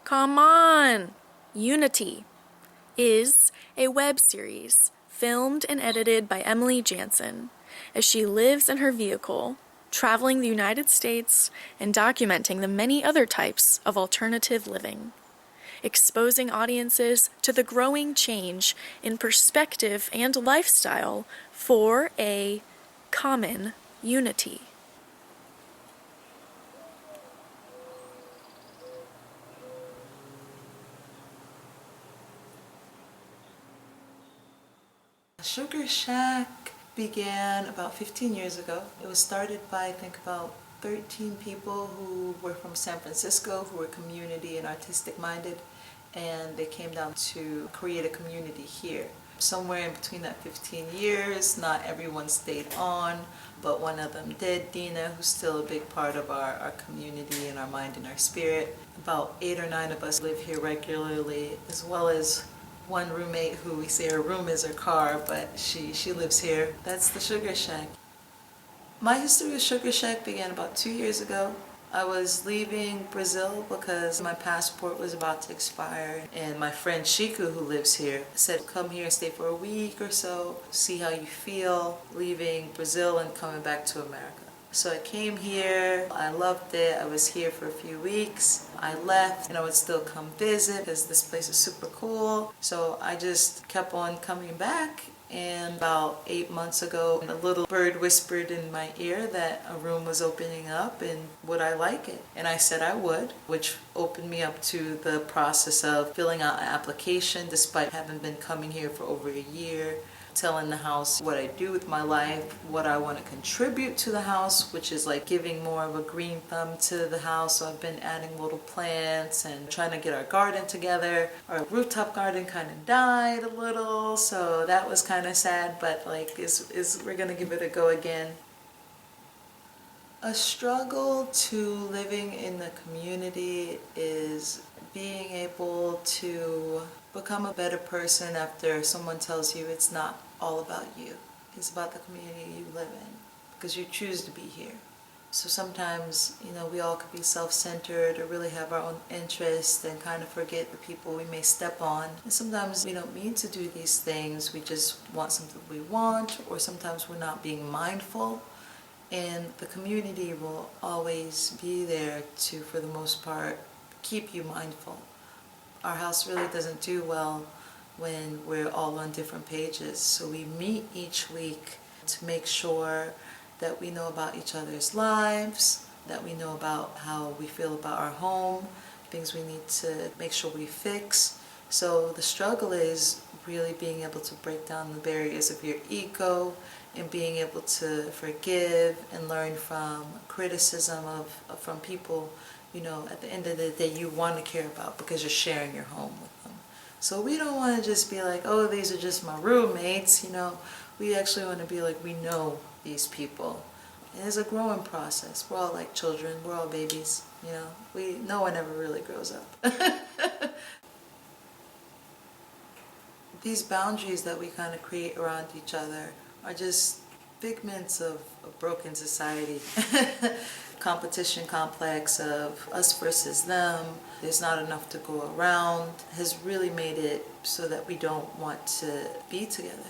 Come on! Unity is a web series filmed and edited by Emily Jansen as she lives in her vehicle, traveling the United States and documenting the many other types of alternative living, exposing audiences to the growing change in perspective and lifestyle for a common unity. Sugar Shack began about 15 years ago. It was started by, I think, about 13 people who were from San Francisco, who were community and artistic minded, and they came down to create a community here. Somewhere in between that 15 years, not everyone stayed on, but one of them did, Dina, who's still a big part of our community and our mind and our spirit. About 8 or 9 of us live here regularly, as well as one roommate who we say her room is her car, but she lives here. That's the Sugar Shack. My history with Sugar Shack began about 2 years ago. I was leaving Brazil because my passport was about to expire, and my friend Shiku, who lives here, said come here, stay for a week or so, see how you feel leaving Brazil and coming back to America. So I came here, I loved it, I was here for a few weeks, I left and I would still come visit because this place is super cool. So I just kept on coming back, and about 8 months ago a little bird whispered in my ear that a room was opening up and would I like it? And I said I would, which opened me up to the process of filling out an application despite having been coming here for over a year, telling the house what I do with my life, what I want to contribute to the house, which is like giving more of a green thumb to the house. So I've been adding little plants and trying to get our garden together. Our rooftop garden kind of died a little, so that was kind of sad, but like we're gonna give it a go again. A struggle to living in the community is being able to become a better person after someone tells you it's not all about you. It's about the community you live in because you choose to be here. So sometimes, we all could be self-centered or really have our own interests and kind of forget the people we may step on. And sometimes we don't mean to do these things. We just want something we want, or sometimes we're not being mindful. And the community will always be there to, for the most part, keep you mindful. Our house really doesn't do well when we're all on different pages. So we meet each week to make sure that we know about each other's lives, that we know about how we feel about our home, things we need to make sure we fix. So the struggle is really being able to break down the barriers of your ego and being able to forgive and learn from criticism from people, at the end of the day you want to care about because you're sharing your home with them. So we don't want to just be like, oh, these are just my roommates, We actually want to be like, we know these people. And it's a growing process. We're all like children, we're all babies, no one ever really grows up. These boundaries that we kind of create around each other are just figments of a broken society. Competition complex of us versus them, there's not enough to go around, has really made it so that we don't want to be together.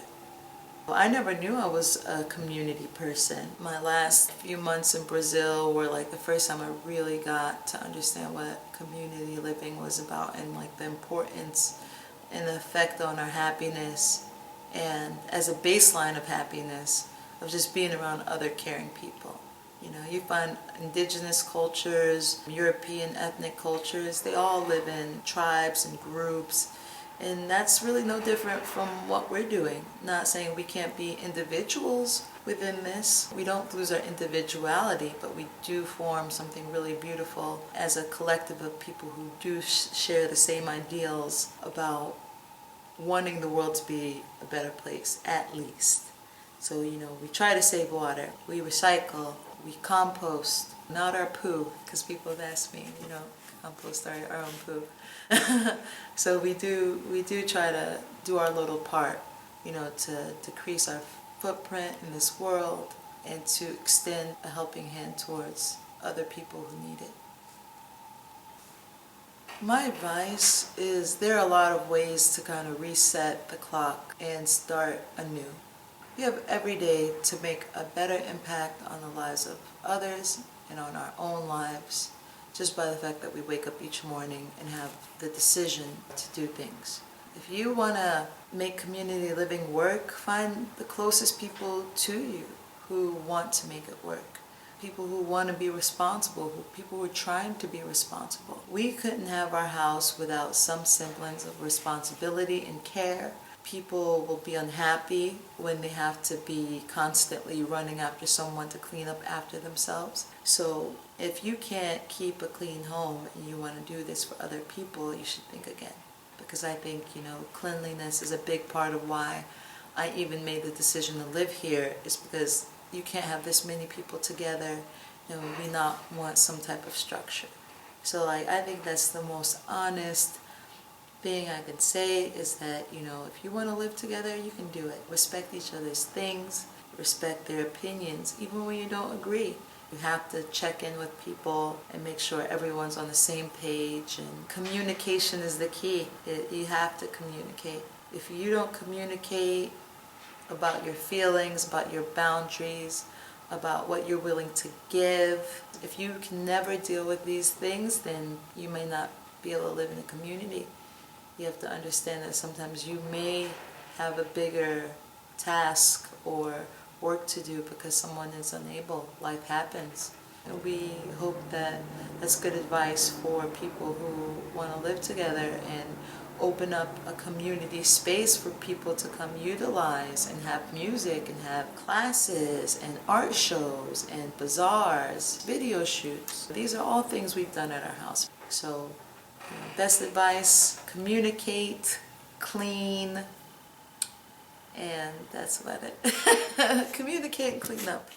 I never knew I was a community person. My last few months in Brazil were like the first time I really got to understand what community living was about, and like the importance and the effect on our happiness, and as a baseline of happiness, of just being around other caring people. You find indigenous cultures, European ethnic cultures, they all live in tribes and groups, and that's really no different from what we're doing. Not saying we can't be individuals within this. We don't lose our individuality, but we do form something really beautiful as a collective of people who do share the same ideals about wanting the world to be a better place, at least. So, we try to save water, we recycle, we compost, not our poo, because people have asked me, compost our own poo. So we do try to do our little part, to decrease our footprint in this world and to extend a helping hand towards other people who need it. My advice is there are a lot of ways to kind of reset the clock and start anew. We have every day to make a better impact on the lives of others and on our own lives just by the fact that we wake up each morning and have the decision to do things. If you want to make community living work, find the closest people to you who want to make it work. People who want to be responsible, people who are trying to be responsible. We couldn't have our house without some semblance of responsibility and care. People will be unhappy when they have to be constantly running after someone to clean up after themselves. So if you can't keep a clean home and you want to do this for other people, you should think again. Because I think, cleanliness is a big part of why I even made the decision to live here, is because you can't have this many people together and we not want some type of structure. So I think that's the most honest thing I can say, is that, if you want to live together, you can do it. Respect each other's things, respect their opinions, even when you don't agree. You have to check in with people and make sure everyone's on the same page, and communication is the key. You have to communicate. If you don't communicate about your feelings, about your boundaries, about what you're willing to give, if you can never deal with these things, then you may not be able to live in a community. You have to understand that sometimes you may have a bigger task or work to do because someone is unable. Life happens. And we hope that that's good advice for people who want to live together and open up a community space for people to come utilize and have music and have classes and art shows and bazaars, video shoots. These are all things we've done at our house. So, best advice, communicate, clean, and that's about it. Communicate and clean up.